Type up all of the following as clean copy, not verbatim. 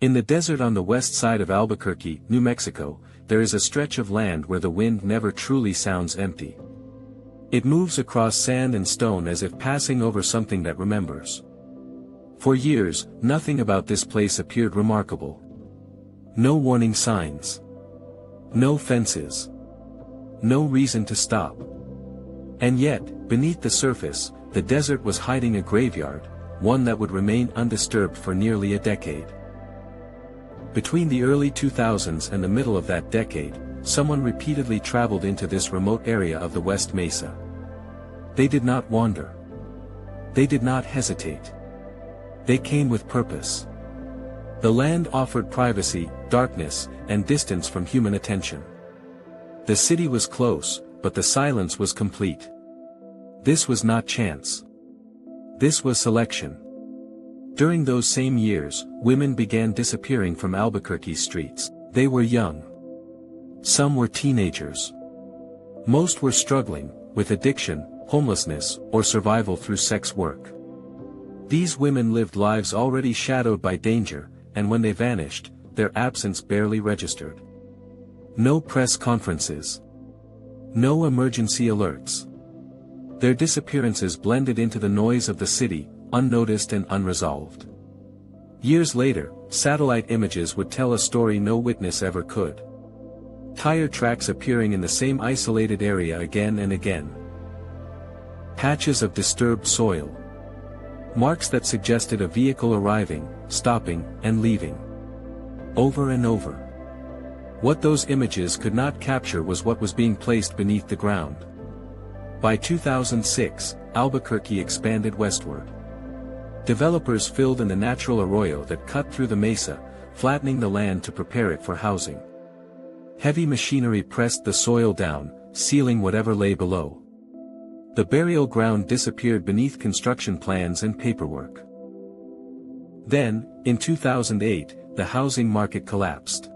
In the desert on the west side of Albuquerque, New Mexico, there is a stretch of land where the wind never truly sounds empty. It moves across sand and stone as if passing over something that remembers. For years, nothing about this place appeared remarkable. No warning signs. No fences. No reason to stop. And yet, beneath the surface, the desert was hiding a graveyard, one that would remain undisturbed for nearly a decade. Between the early 2000s and the middle of that decade, someone repeatedly traveled into this remote area of the West Mesa. They did not wander. They did not hesitate. They came with purpose. The land offered privacy, darkness, and distance from human attention. The city was close, but the silence was complete. This was not chance. This was selection. During those same years, women began disappearing from Albuquerque's streets. They were young. Some were teenagers. Most were struggling with addiction, homelessness, or survival through sex work. These women lived lives already shadowed by danger, and when they vanished, their absence barely registered. No press conferences. No emergency alerts. Their disappearances blended into the noise of the city, unnoticed and unresolved. Years later, satellite images would tell a story no witness ever could. Tire tracks appearing in the same isolated area again and again. Patches of disturbed soil. Marks that suggested a vehicle arriving, stopping, and leaving. Over and over. What those images could not capture was what was being placed beneath the ground. By 2006, Albuquerque expanded westward. Developers filled in the natural arroyo that cut through the mesa, flattening the land to prepare it for housing. Heavy machinery pressed the soil down, sealing whatever lay below. The burial ground disappeared beneath construction plans and paperwork. Then, in 2008, the housing market collapsed.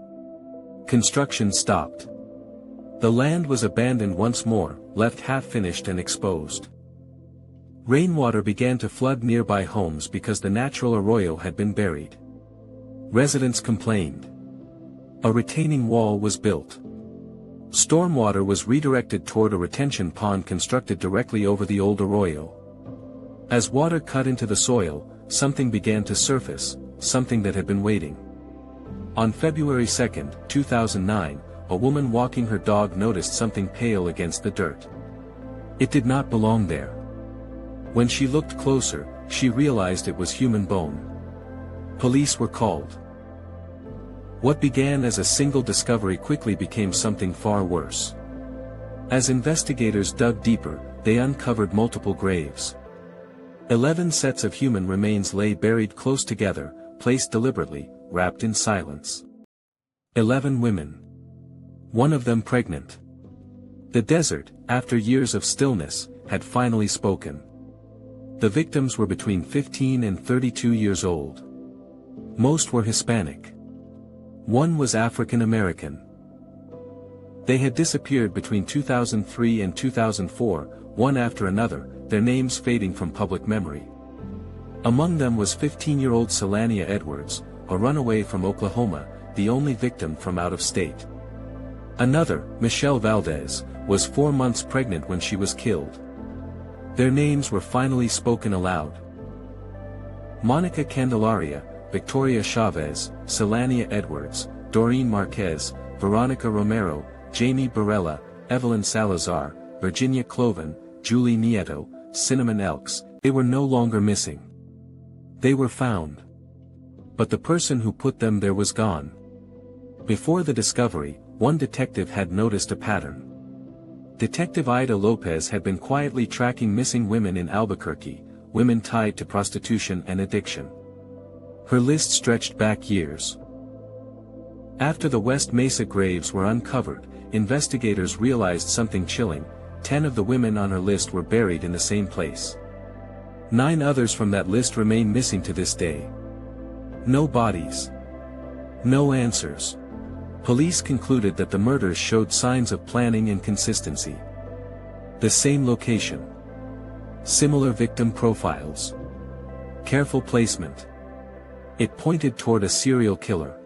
Construction stopped. The land was abandoned once more, left half-finished and exposed. Rainwater began to flood nearby homes because the natural arroyo had been buried. Residents complained. A retaining wall was built. Stormwater was redirected toward a retention pond constructed directly over the old arroyo. As water cut into the soil, something began to surface, something that had been waiting. On February 2, 2009, a woman walking her dog noticed something pale against the dirt. It did not belong there. When she looked closer, she realized it was human bone. Police were called. What began as a single discovery quickly became something far worse. As investigators dug deeper, they uncovered multiple graves. 11 sets of human remains lay buried close together, placed deliberately, wrapped in silence. 11 women. One of them pregnant. The desert, after years of stillness, had finally spoken. The victims were between 15 and 32 years old. Most were Hispanic. One was African American. They had disappeared between 2003 and 2004, one after another, their names fading from public memory. Among them was 15-year-old Selania Edwards, a runaway from Oklahoma, the only victim from out of state. Another, Michelle Valdez, was 4 months pregnant when she was killed. Their names were finally spoken aloud. Monica Candelaria, Victoria Chavez, Selania Edwards, Doreen Marquez, Veronica Romero, Jamie Barella, Evelyn Salazar, Virginia Cloven, Julie Nieto, Cinnamon Elks. They were no longer missing. They were found. But the person who put them there was gone. Before the discovery, one detective had noticed a pattern. Detective Ida Lopez had been quietly tracking missing women in Albuquerque, women tied to prostitution and addiction. Her list stretched back years. After the West Mesa graves were uncovered, investigators realized something chilling. 10 of the women on her list were buried in the same place. 9 others from that list remain missing to this day. No bodies. No answers. Police concluded that the murders showed signs of planning and consistency. The same location. Similar victim profiles. Careful placement. It pointed toward a serial killer.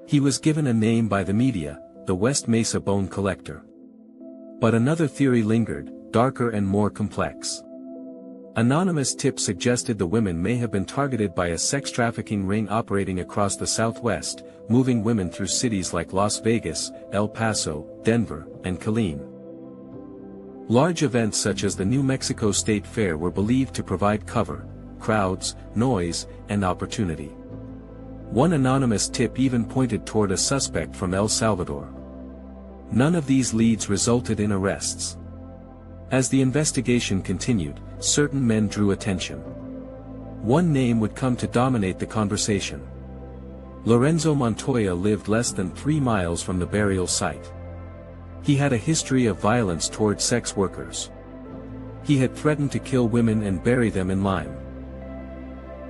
He was given a name by the media, the West Mesa Bone Collector. But another theory lingered, darker and more complex. Anonymous tips suggested the women may have been targeted by a sex trafficking ring operating across the Southwest, moving women through cities like Las Vegas, El Paso, Denver, and Killeen. Large events such as the New Mexico State Fair were believed to provide cover, crowds, noise, and opportunity. One anonymous tip even pointed toward a suspect from El Salvador. None of these leads resulted in arrests. As the investigation continued, certain men drew attention. One name would come to dominate the conversation. Lorenzo Montoya lived less than 3 miles from the burial site. He had a history of violence toward sex workers. He had threatened to kill women and bury them in lime.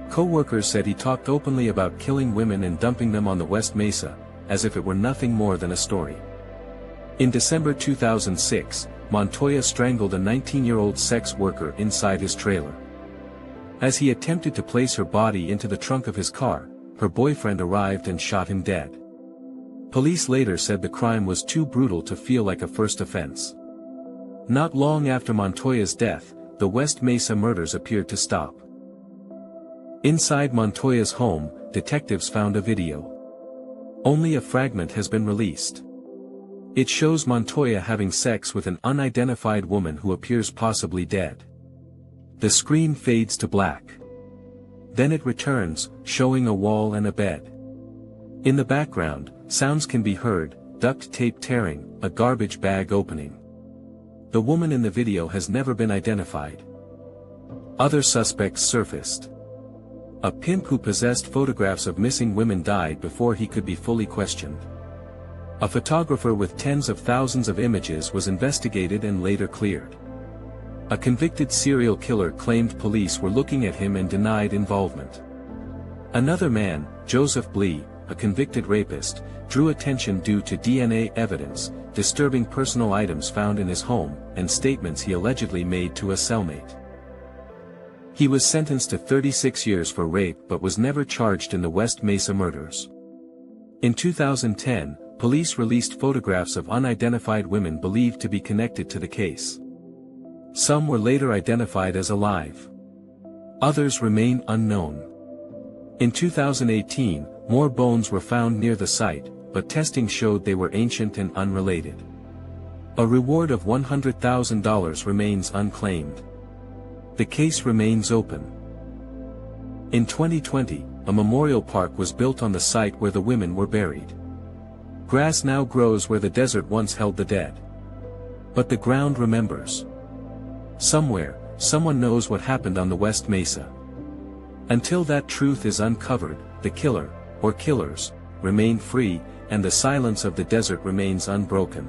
Co-workers said he talked openly about killing women and dumping them on the West Mesa, as if it were nothing more than a story. In December 2006, Montoya strangled a 19-year-old sex worker inside his trailer. As he attempted to place her body into the trunk of his car, her boyfriend arrived and shot him dead. Police later said the crime was too brutal to feel like a first offense. Not long after Montoya's death, the West Mesa Murders appeared to stop. Inside Montoya's home, detectives found a video. Only a fragment has been released. It shows Montoya having sex with an unidentified woman who appears possibly dead. The screen fades to black. Then it returns, showing a wall and a bed. In the background, sounds can be heard, duct tape tearing, a garbage bag opening. The woman in the video has never been identified. Other suspects surfaced. A pimp who possessed photographs of missing women died before he could be fully questioned. A photographer with tens of thousands of images was investigated and later cleared. A convicted serial killer claimed police were looking at him and denied involvement. Another man, Joseph Blee, a convicted rapist, drew attention due to DNA evidence, disturbing personal items found in his home, and statements he allegedly made to a cellmate. He was sentenced to 36 years for rape but was never charged in the West Mesa murders. In 2010, police released photographs of unidentified women believed to be connected to the case. Some were later identified as alive. Others remain unknown. In 2018, more bones were found near the site, but testing showed they were ancient and unrelated. A reward of $100,000 remains unclaimed. The case remains open. In 2020, a memorial park was built on the site where the women were buried. Grass now grows where the desert once held the dead. But the ground remembers. Somewhere, someone knows what happened on the West Mesa. Until that truth is uncovered, the killer, or killers, remain free, and the silence of the desert remains unbroken.